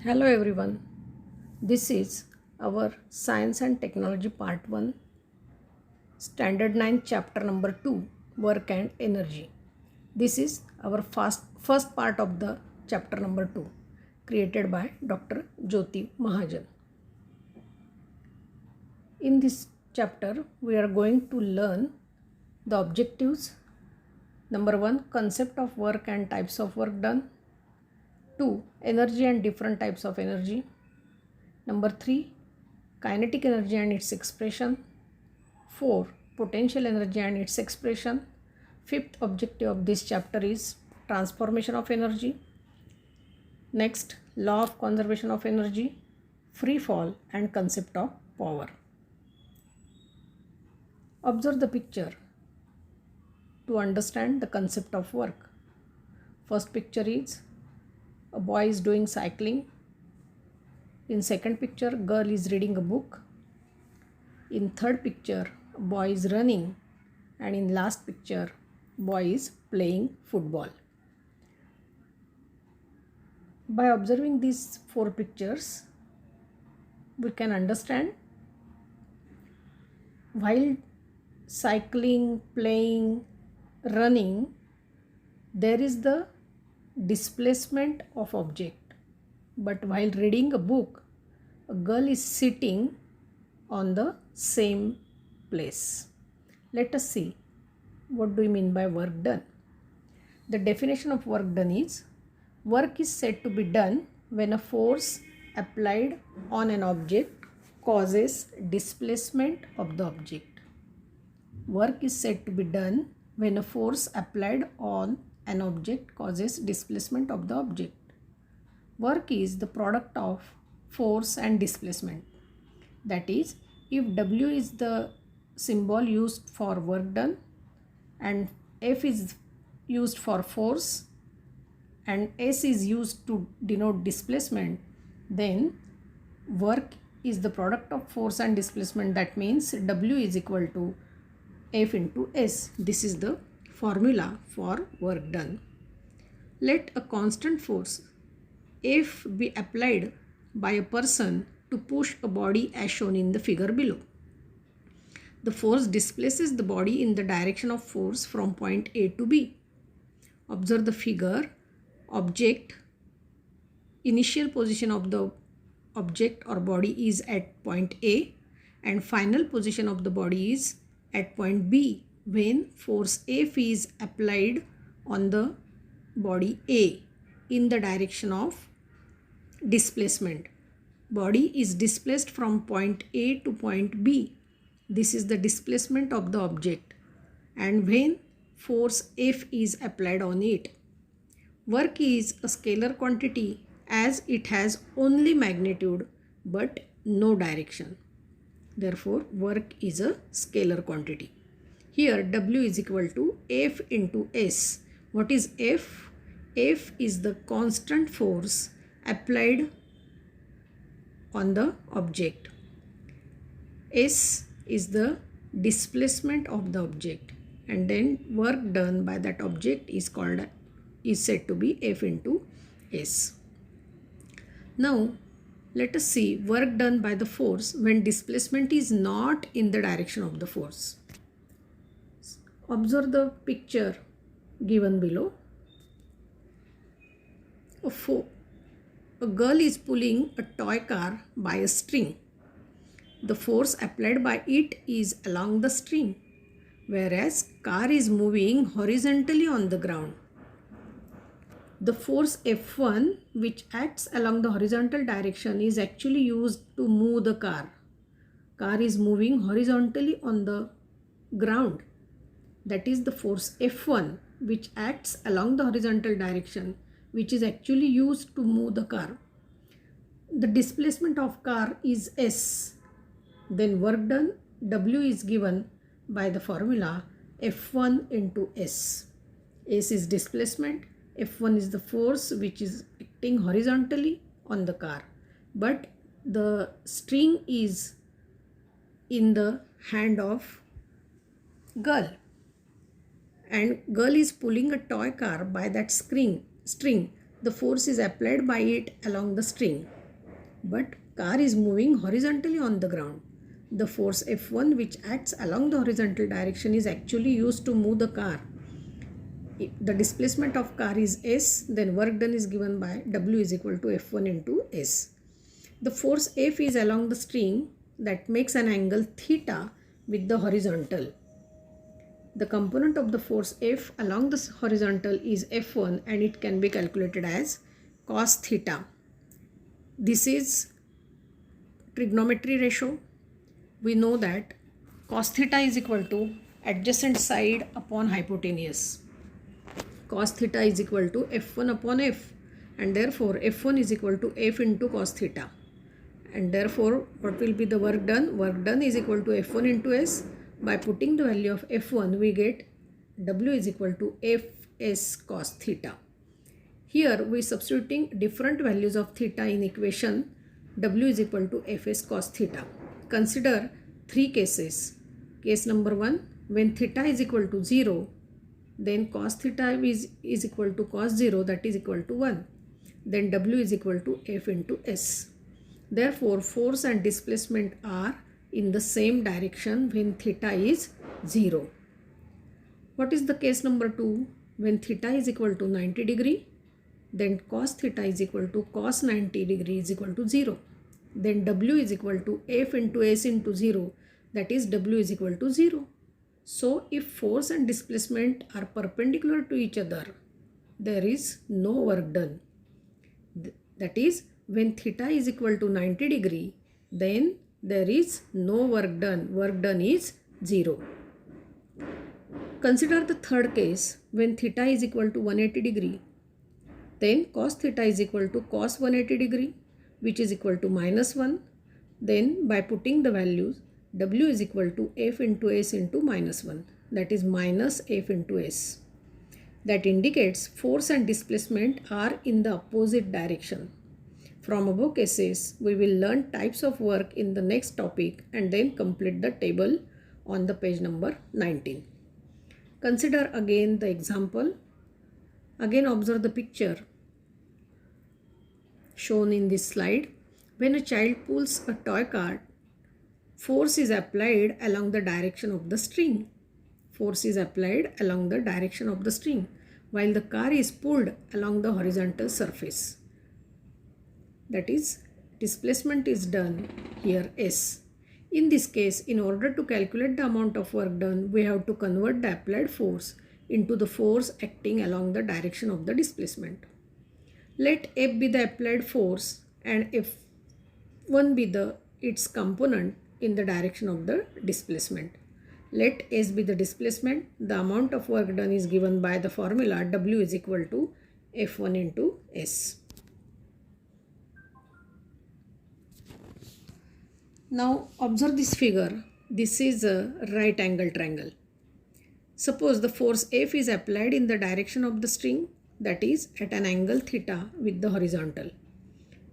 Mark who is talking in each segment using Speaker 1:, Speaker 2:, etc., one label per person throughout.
Speaker 1: Hello everyone. This is our Science and Technology Part 1, Standard 9, Chapter number 2, Work and Energy. This is our first part of the chapter number 2, created by Dr. Jyoti Mahajan. In this chapter, we are going to learn the objectives. Number 1, concept of work and types of work done. 2, energy and different types of energy. Number 3, kinetic energy and its expression. 4, potential energy and its expression. Fifth objective of this chapter is transformation of energy. Next, law of conservation of energy, free fall and concept of power. Observe the picture to understand the concept of work. First picture is a boy is doing cycling. In second picture, girl is reading a book. In third picture, a boy is running. And in last picture, boy is playing football. By observing these four pictures, we can understand while cycling, playing, running, there is the displacement of object. But while reading a book, a girl is sitting on the same place. Let us see what do we mean by work done. The definition of work done is, work is said to be done when a force applied on an object causes displacement of the object. Work is said to be done when a force applied on an object causes displacement of the object. Work is the product of force and displacement. That is, if W is the symbol used for work done and F is used for force and S is used to denote displacement, then work is the product of force and displacement. That means W is equal to F into S. This is the formula for work done. Let a constant force F be applied by a person to push a body as shown in the figure below. The force displaces the body in the direction of force from point A to B. Observe the figure. Object, initial position of the object or body is at point A and final position of the body is at point B when force F is applied on the body A in the direction of displacement. Body is displaced from point A to point B. This is the displacement of the object and when force F is applied on it. Work is a scalar quantity as it has only magnitude but no direction. Therefore, work is a scalar quantity. Here W is equal to F into S. What is F? F is the constant force applied on the object. S is the displacement of the object and then work done by that object is said to be F into S. Now let us see work done by the force when displacement is not in the direction of the force. Observe the picture given below. A girl is pulling a toy car by a string. The force applied by it is along the string, whereas car is moving horizontally on the ground. The force F1, which acts along the horizontal direction, is actually used to move the car. Car is moving horizontally on the ground. That is the force F1, which acts along the horizontal direction, which is actually used to move the car. The displacement of car is S. Then work done, W is given by the formula F1 into S. S is displacement, F1 is the force which is acting horizontally on the car. But the string is in the hand of girl. And girl is pulling a toy car by that string. The force is applied by it along the string, but car is moving horizontally on the ground. The force F1 which acts along the horizontal direction is actually used to move the car. If the displacement of car is S, then work done is given by W is equal to F1 into S. The force F is along the string that makes an angle theta with the horizontal. The component of the force F along the horizontal is F1 and it can be calculated as cos theta. This is trigonometry ratio. We know that cos theta is equal to adjacent side upon hypotenuse. Cos theta is equal to F1 upon F, and therefore F1 is equal to F into cos theta. And therefore what will be the work done? Work done is equal to F1 into S. By putting the value of F1 we get W is equal to Fs cos theta. Here we substituting different values of theta in equation. W is equal to Fs cos theta. Consider three cases. Case number 1, when theta is equal to 0, then cos theta is equal to cos 0, that is equal to 1. Then W is equal to F into S. Therefore force and displacement are in the same direction when theta is 0. What is the case number 2? When theta is equal to 90 degree, then cos theta is equal to cos 90 degree is equal to 0. Then W is equal to F into S into 0, that is W is equal to 0. So if force and displacement are perpendicular to each other, there is no work done. That is, when theta is equal to 90 degree, then there is no work done. Work done is 0. Consider the third case, when theta is equal to 180 degree. Then cos theta is equal to cos 180 degree, which is equal to minus 1. Then by putting the values, W is equal to F into S into minus 1, that is minus F into S. That indicates force and displacement are in the opposite direction. From above cases, we will learn types of work in the next topic and then complete the table on the page number 19. Consider again the example. Again observe the picture shown in this slide. When a child pulls a toy cart, force is applied along the direction of the string. Force is applied along the direction of the string while the car is pulled along the horizontal surface. That is, displacement is done here S. In this case, in order to calculate the amount of work done, we have to convert the applied force into the force acting along the direction of the displacement. Let F be the applied force and F1 be its component in the direction of the displacement. Let S be the displacement. The amount of work done is given by the formula W is equal to F1 into S. Now observe this figure. This is a right angle triangle. Suppose the force F is applied in the direction of the string, that is at an angle theta with the horizontal.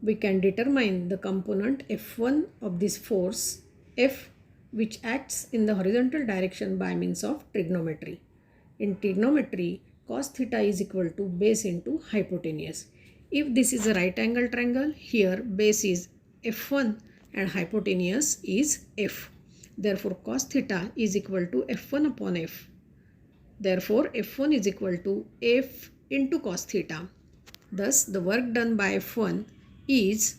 Speaker 1: We can determine the component F1 of this force F, which acts in the horizontal direction by means of trigonometry. In trigonometry, cos theta is equal to base into hypotenuse. If this is a right angle triangle, here base is F1 and hypotenuse is F. Therefore cos theta is equal to F1 upon F. Therefore F1 is equal to F into cos theta. Thus the work done by F1 is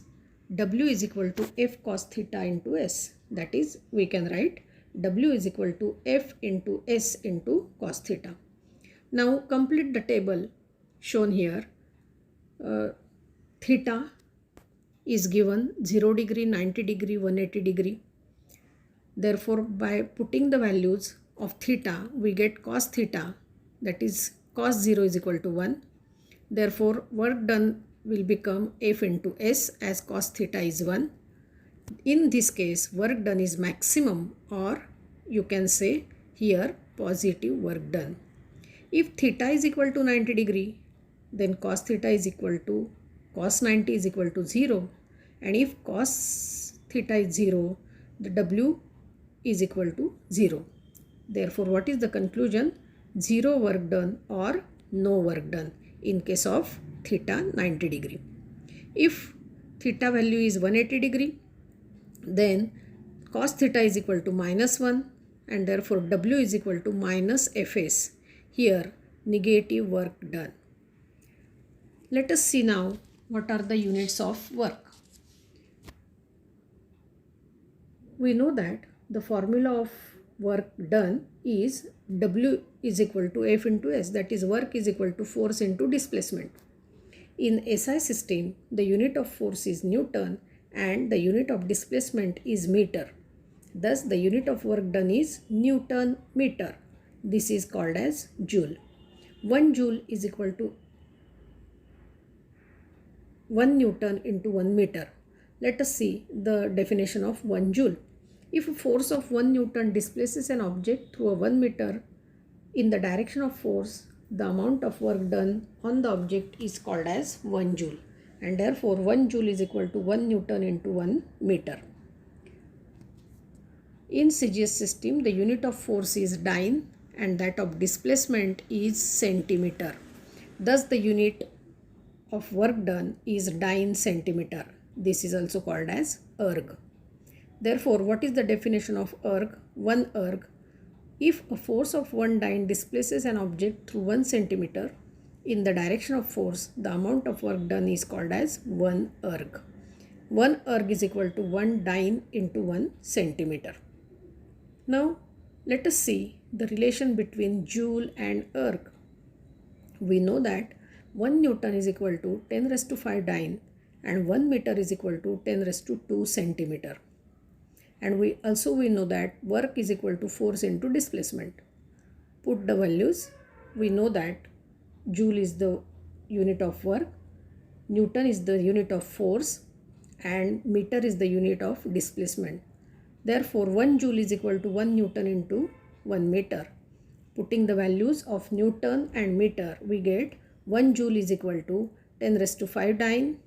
Speaker 1: W is equal to F cos theta into S. That is, we can write W is equal to F into S into cos theta. Now complete the table shown here. Theta is given 0 degree, 90 degree, 180 degree. Therefore, by putting the values of theta, we get cos theta, that is cos 0 is equal to 1. Therefore, work done will become F into S as cos theta is 1. In this case, work done is maximum, or you can say here positive work done. If theta is equal to 90 degree, then cos theta is equal to cos 90 is equal to 0. And if cos theta is 0, the W is equal to 0. Therefore, what is the conclusion? 0 work done or no work done in case of theta 90 degree. If theta value is 180 degree, then cos theta is equal to -1 and therefore W is equal to minus Fs. Here negative work done. Let us see now what are the units of work. We know that the formula of work done is W is equal to F into S, that is work is equal to force into displacement. In SI system, the unit of force is Newton and the unit of displacement is meter. Thus, the unit of work done is Newton meter. This is called as joule. 1 joule is equal to 1 Newton into 1 meter. Let us see the definition of 1 joule. If a force of 1 Newton displaces an object through a 1 meter in the direction of force, the amount of work done on the object is called as 1 joule. And therefore 1 joule is equal to 1 Newton into 1 meter. In CGS system, the unit of force is dyne and that of displacement is centimeter. Thus the unit of work done is dyne centimeter. This is also called as erg. Therefore, what is the definition of erg? 1 erg. If a force of 1 dyne displaces an object through 1 centimeter in the direction of force, the amount of work done is called as 1 erg. 1 erg is equal to 1 dyne into 1 centimeter. Now, let us see the relation between joule and erg. We know that 1 Newton is equal to 10 raised to 5 dyne and 1 meter is equal to 10 raised to 2 centimeter. And we know that work is equal to force into displacement. Put the values. We know that joule is the unit of work, Newton is the unit of force, and meter is the unit of displacement. Therefore, 1 joule is equal to 1 Newton into 1 meter. Putting the values of Newton and meter, we get 1 joule is equal to 10 raised to 5 dyne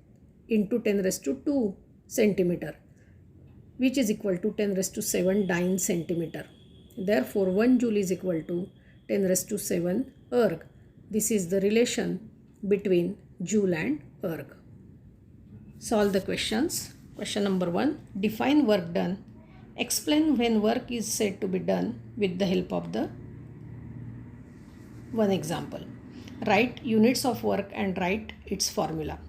Speaker 1: into 10 raised to 2 centimeter, which is equal to 10 raised to 7 dyne centimeter. Therefore, 1 joule is equal to 10 raised to 7 erg. This is the relation between joule and erg. Solve the questions. Question number 1. Define work done. Explain when work is said to be done with the help of the one example. Write units of work and write its formula.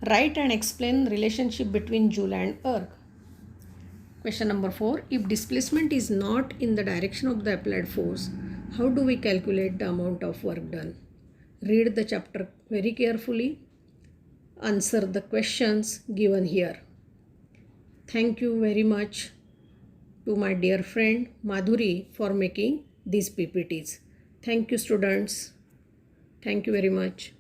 Speaker 1: Write and explain relationship between joule and erg. Question number 4. If displacement is not in the direction of the applied force, how do we calculate the amount of work done? Read the chapter very carefully. Answer the questions given here. Thank you very much to my dear friend Madhuri for making these PPTs. Thank you, students. Thank you very much.